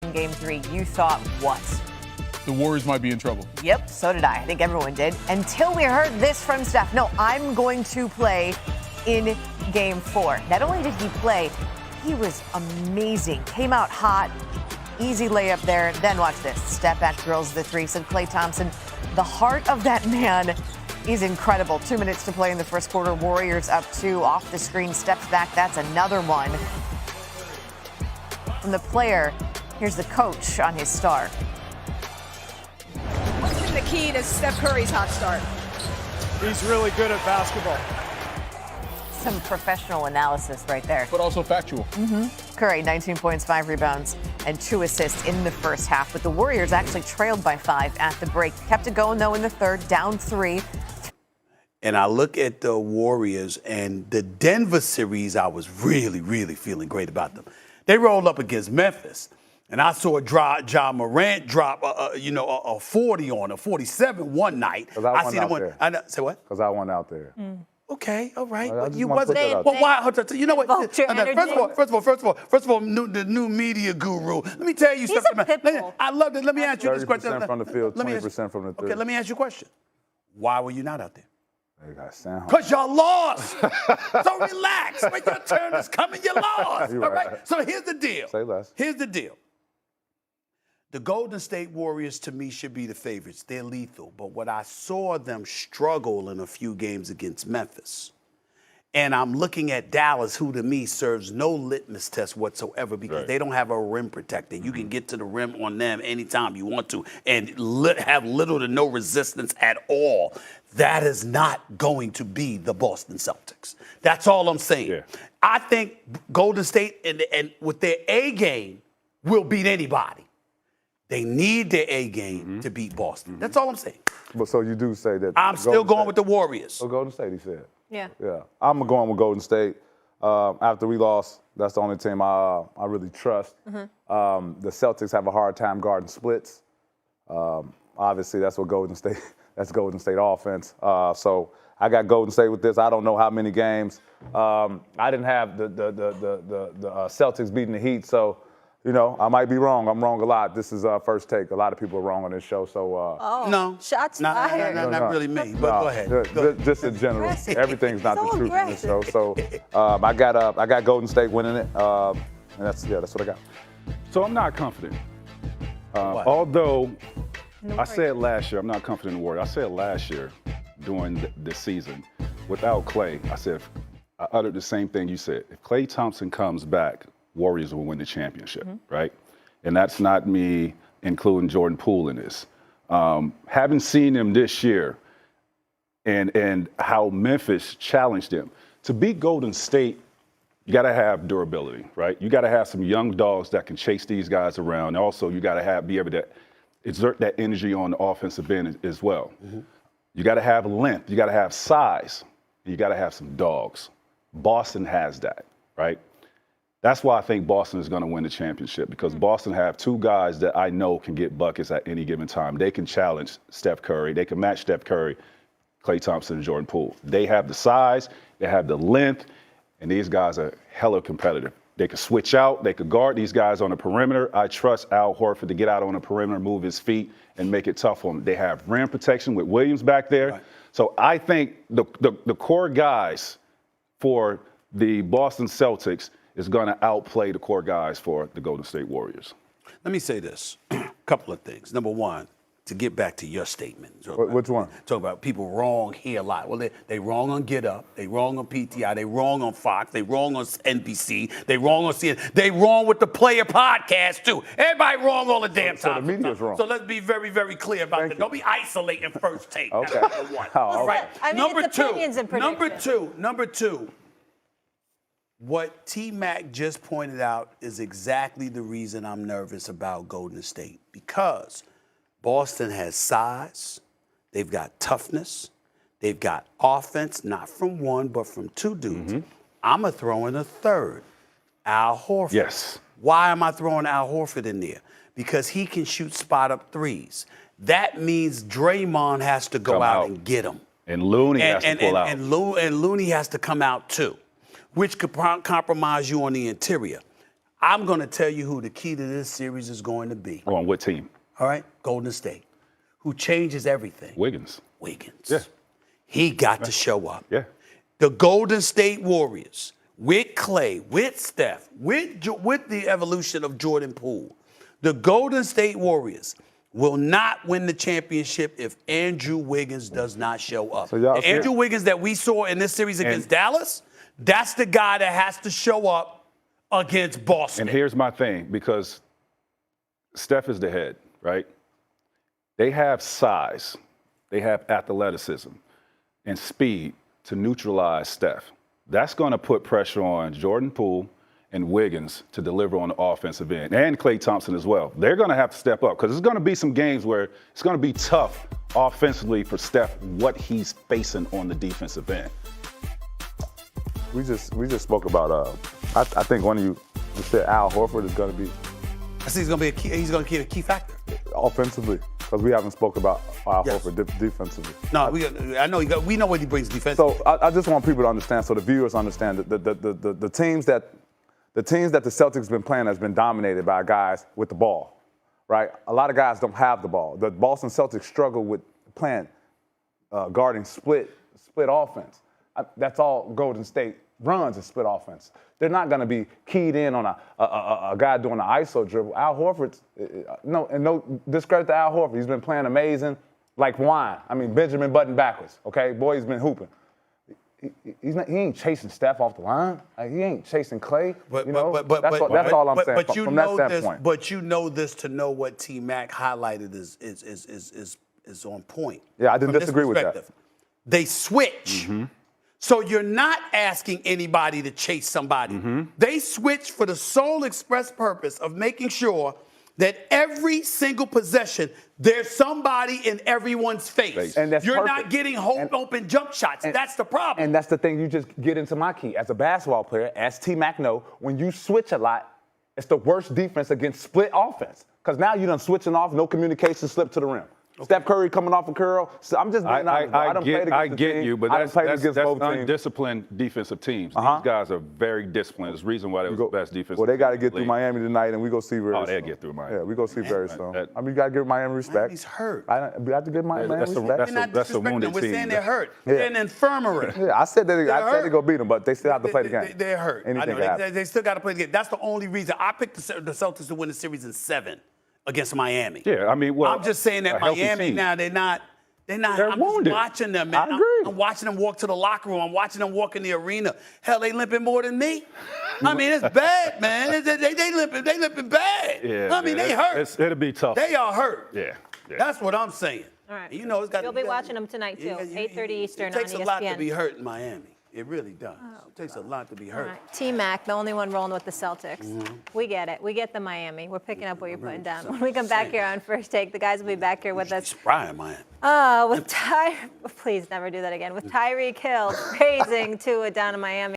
in Game 3, you thought what? The Warriors might be in trouble. Yep, so did I. I think everyone did. Until we heard this from Steph. No, I'm going to play in Game 4. Not only did he play, he was amazing. Came out hot. Easy layup there. Then watch this. Step back drills the three, said Klay Thompson. The heart of that man is incredible. 2 minutes to play in the first quarter. Warriors up 2. Off the screen, steps back. That's another one. From the player, here's the coach on his star. What's been the key to Steph Curry's hot start? He's really good at basketball. Some professional analysis right there. But also factual. Curry, 19 points, 5 rebounds, and 2 assists in the first half. But the Warriors actually trailed by 5 at the break. Kept it going, though, in the third, down 3. And I look at the Warriors and the Denver series, I was really, really feeling great about them. They rolled up against Memphis, and I saw Ja Morant drop, a 40 on a 47 one night. Because I won out there. Say what? Because I won out there. Okay, all right. I But just you wanna put wasn't. that out Well, there. why? You know what? Vulture First of all, the new media guru. Let me tell you He's something. a pit bull. I love it. Let me ask you this question. 30% from the field, Let me ask- 20% from the Okay, three. let me ask you a question. Why were you not out there? They got sound. Because y'all lost. So relax. When your turn is coming, you lost. You're All right? right. So here's the deal. Say less. Here's the deal. The Golden State Warriors, to me, should be the favorites. They're lethal. But what I saw them struggle in a few games against Memphis. And I'm looking at Dallas, who to me serves no litmus test whatsoever because they don't have a rim protector. You can get to the rim on them anytime you want to and have little to no resistance at all. That is not going to be the Boston Celtics. That's all I'm saying. Yeah. I think Golden State and with their A game will beat anybody. They need their A game to beat Boston. That's all I'm saying. But so you do say that. I'm still going with the Warriors. So Golden State, he said. Yeah. Yeah, I'm going with Golden State. After we lost, that's the only team I really trust. The Celtics have a hard time guarding splits. Obviously, that's what Golden State. That's Golden State offense. So I got Golden State with this. I don't know how many games. I didn't have the Celtics beating the Heat, so. You know, I might be wrong. I'm wrong a lot. This is First Take. A lot of people are wrong on this show. So No. Shots fired. Not really me, but go ahead. Just in general, Aggressive. everything's not So the truth in this show. aggressive. So I got Golden State winning it, and that's what I got. So I'm not confident. What? Although I said last year, I'm not confident in the Warriors. I said last year during the season, without Klay, I uttered the same thing you said. If Klay Thompson comes back, Warriors will win the championship, right? And that's not me including Jordan Poole in this. Having seen them this year and how Memphis challenged them, to beat Golden State, you got to have durability, right? You got to have some young dogs that can chase these guys around. Also, you got to be able to exert that energy on the offensive end as well. You got to have length. You got to have size. You got to have some dogs. Boston has that, right? That's why I think Boston is going to win the championship because Boston have 2 guys that I know can get buckets at any given time. They can challenge Steph Curry. They can match Steph Curry, Klay Thompson, and Jordan Poole. They have the size, they have the length, and these guys are hella competitive. They can switch out. They could guard these guys on the perimeter. I trust Al Horford to get out on the perimeter, move his feet, and make it tough on them. They have rim protection with Williams back there. Right. So I think the core guys for the Boston Celtics is going to outplay the core guys for the Golden State Warriors. Let me say this. A couple of things. Number one, to get back to your statement. Which one? Talk about people wrong here a lot. Well, they wrong on Get Up. They wrong on PTI. They wrong on Fox. They wrong on NBC. They wrong on CNN. They wrong with the Player podcast, too. Everybody wrong all the damn time. So the media's wrong. So let's be very, very clear about that. Don't be isolating First Take. That's Okay. number one. Oh, All right. I mean, Number it's opinions and predictions. Number two, what T-Mac just pointed out is exactly the reason I'm nervous about Golden State. Because Boston has size, they've got toughness, they've got offense, not from one, but from 2 dudes. I'm going to throw in a third, Al Horford. Yes. Why am I throwing Al Horford in there? Because he can shoot spot-up threes. That means Draymond has to go Come out out. and get him. And Looney has to pull out. And Looney has to come out too, which could compromise you on the interior. I'm going to tell you who the key to this series is going to be. On what team? All right? Golden State. Who changes everything? Wiggins. Wiggins. Yeah. He got to show up. Yeah. The Golden State Warriors, with Clay, with Steph, with the evolution of Jordan Poole, the Golden State Warriors will not win the championship if Andrew Wiggins does not show up. So The Andrew Wiggins that we saw in this series against Dallas, that's the guy that has to show up against Boston. And here's my thing, because Steph is the head, right? They have size, they have athleticism and speed to neutralize Steph. That's going to put pressure on Jordan Poole and Wiggins to deliver on the offensive end, and Klay Thompson as well. They're going to have to step up, because there's going to be some games where it's going to be tough offensively for Steph, what he's facing on the defensive end. We just spoke about. I think one of you said Al Horford is going to be. I see he's going to be a key factor. Offensively, because we haven't spoke about Al Horford defensively. No, I know we know what he brings defensively. So I just want people to understand, so the viewers understand that the teams that the Celtics have been playing has been dominated by guys with the ball, right? A lot of guys don't have the ball. The Boston Celtics struggle with playing guarding split offense. That's all Golden State runs is split offense. They're not going to be keyed in on a guy doing an ISO dribble. Al Horford's no discredit to Al Horford. He's been playing amazing, like wine. I mean, Benjamin Button backwards. Okay, boy, he's been hooping. He ain't chasing Steph off the line. Like, he ain't chasing Clay. That's all I'm saying. From that standpoint. But you know this to know what T Mac highlighted is on point. Yeah, I didn't disagree with that. They switch. Mm-hmm. So you're not asking anybody to chase somebody. Mm-hmm. They switch for the sole express purpose of making sure that every single possession, there's somebody in everyone's face. And that's you're perfect. not getting open jump shots. That's the problem. And that's the thing, you just get into my key. As a basketball player, as T-Mac know, when you switch a lot, it's the worst defense against split offense. Because now you're done switching off, no communication, slip to the rim. Okay. Steph Curry coming off a curl. So I'm just being honest. I get you, but that's undisciplined defensive teams. Uh-huh. These guys are very disciplined. There's a reason why they were the best defense. Well, they got to get through Miami tonight, and we go see very soon. Oh, they'll get through Miami. Yeah, we go see very soon. I mean, you got to give Miami respect. He's hurt. We have to give Miami respect. That's a wounded We're team. saying they're hurt. Yeah. They're in an infirmary. Yeah, I said they go beat them, but they still have to play the game. They're hurt. Anything can happen. They still got to play the game. That's the only reason I picked the Celtics to win the series in 7 against Miami. Yeah, I mean, well, I'm just saying that Miami now they're not. They're I'm wounded. just watching them, man. I agree. I'm watching them walk to the locker room. I'm watching them walk in the arena. Hell, they limping more than me. I mean, it's bad, man. They limping bad. Yeah, I mean, they hurt. It'll be tough. They are hurt. Yeah. That's what I'm saying. All right. You know, You'll be watching them tonight, too, 8:30 Eastern on ESPN. It takes a lot to be hurt in Miami. It really does. It takes a lot to be hurt. All right. T-Mac, the only one rolling with the Celtics. We get it. We get the Miami. We're picking up what you're putting down. When we come back here on First Take, the guys will be back here with us. Brian, Miami. Please never do that again. With Tyreek Hill praising Tua down in Miami.